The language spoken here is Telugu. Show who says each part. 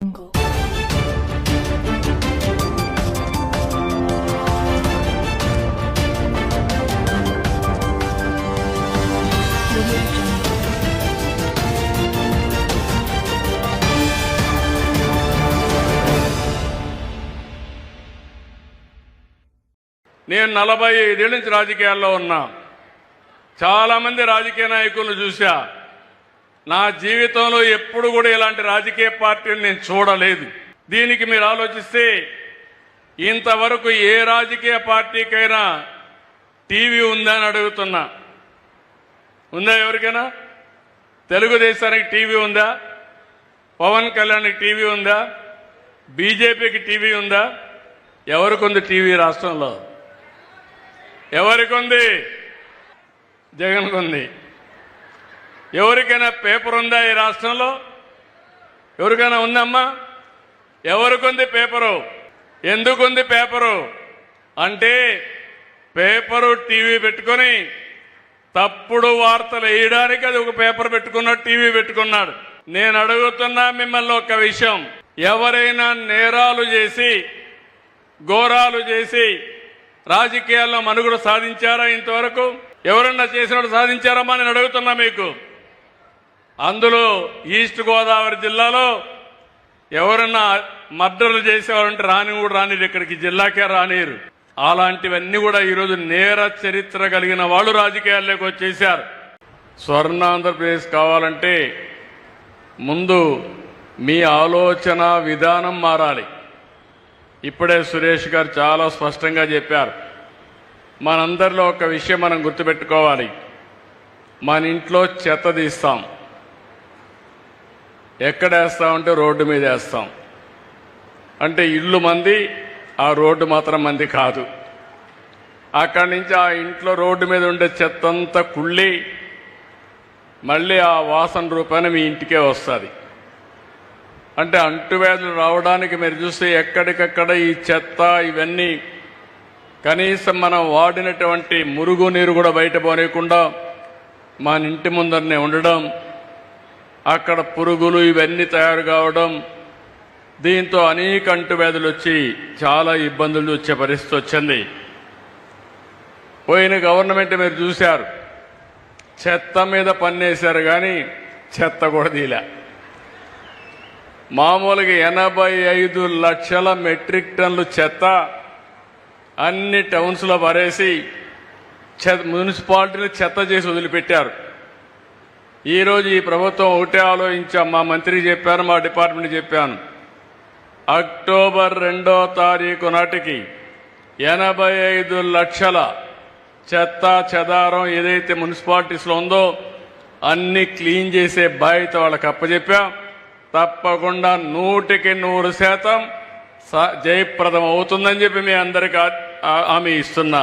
Speaker 1: నేను 45 నుంచి రాజకీయాల్లో ఉన్నా. చాలామంది రాజకీయ నాయకులను చూశా. నా జీవితంలో ఎప్పుడు కూడా ఇలాంటి రాజకీయ పార్టీని నేను చూడలేదు. దీనికి మీరు ఆలోచిస్తే ఇంతవరకు ఏ రాజకీయ పార్టీకైనా టీవీ ఉందా అని అడుగుతున్నా. ఉందా ఎవరికైనా? తెలుగుదేశానికి టీవీ ఉందా? పవన్ కళ్యాణ్కి టీవీ ఉందా? బీజేపీకి టీవీ ఉందా? ఎవరికుంది టీవీ రాష్ట్రంలో? ఎవరికుంది? జగన్కు ఉంది. ఎవరికైనా పేపర్ ఉందా ఈ రాష్ట్రంలో? ఎవరికైనా ఉందమ్మా? ఎవరికుంది పేపరు? ఎందుకుంది పేపరు అంటే పేపరు టీవీ పెట్టుకొని తప్పుడు వార్తలు వేయడానికి అది ఒక పేపర్ పెట్టుకున్నాడు, టీవీ పెట్టుకున్నాడు. నేను అడుగుతున్నా మిమ్మల్ని ఒక విషయం, ఎవరైనా నేరాలు చేసి ఘోరాలు చేసి రాజకీయాల్లో మనుగడ సాధించారా? ఇంతవరకు ఎవరన్నా చేసినట్టు సాధించారమ్మా? నేను అడుగుతున్నా మీకు. అందులో ఈస్ట్ గోదావరి జిల్లాలో ఎవరన్నా మర్డర్లు చేసేవారంటే రానిరు, ఇక్కడికి జిల్లాకే రానిరు. అలాంటివన్నీ కూడా ఈరోజు నేర చరిత్ర కలిగిన వాళ్ళు రాజకీయాల్లోకి వచ్చేశారు. స్వర్ణాంధ్రప్రదేశ్ కావాలంటే ముందు మీ ఆలోచన విధానం మారాలి. ఇప్పుడే సురేష్ గారు చాలా స్పష్టంగా చెప్పారు. మనందరిలో ఒక విషయం మనం గుర్తుపెట్టుకోవాలి. మన ఇంట్లో చెత్త తీస్తాం, ఎక్కడ వేస్తామంటే రోడ్డు మీద వేస్తాం. అంటే ఇల్లు మంది, ఆ రోడ్డు మాత్రం మంది కాదు. అక్కడి నుంచి ఆ ఇంట్లో రోడ్డు మీద ఉండే చెత్త అంతా కుళ్ళి మళ్ళీ ఆ వాసన రూపాన మీ ఇంటికే వస్తుంది. అంటే అంటువ్యాధులు రావడానికి మీరు చూస్తే ఎక్కడికక్కడ ఈ చెత్త ఇవన్నీ కనీసం మనం వాడినటువంటి మురుగునీరు కూడా బయట పోనీయకుండా మన ఇంటి ముందరనే ఉండడం, అక్కడ పురుగులు ఇవన్నీ తయారు కావడం, దీంతో అనేక అంటువ్యాధులు వచ్చి చాలా ఇబ్బందులు వచ్చే పరిస్థితి వచ్చింది. పోయిన గవర్నమెంట్ మీరు చూశారు, చెత్త మీద పన్నేశారు కానీ చెత్త కూడా తీలే. మామూలుగా 85 లక్షల మెట్రిక్ టన్నులు చెత్త అన్ని టౌన్స్లో పరేసి మున్సిపాలిటీని చెత్త చేసి వదిలిపెట్టారు. ఈరోజు ఈ ప్రభుత్వం ఒకటే ఆలోచించాం. మా మంత్రికి చెప్పాను, మా డిపార్ట్మెంట్ చెప్పాను, అక్టోబర్ 2వ తారీఖు నాటికి 85 లక్షల చెత్త చెదారం ఏదైతే మున్సిపాలిటీస్లో ఉందో అన్ని క్లీన్ చేసే బాధ్యత వాళ్ళకి అప్పచెప్పాం. తప్పకుండా 100% జయప్రదం అవుతుందని చెప్పి మీ అందరికీ హామీ ఇస్తున్నా.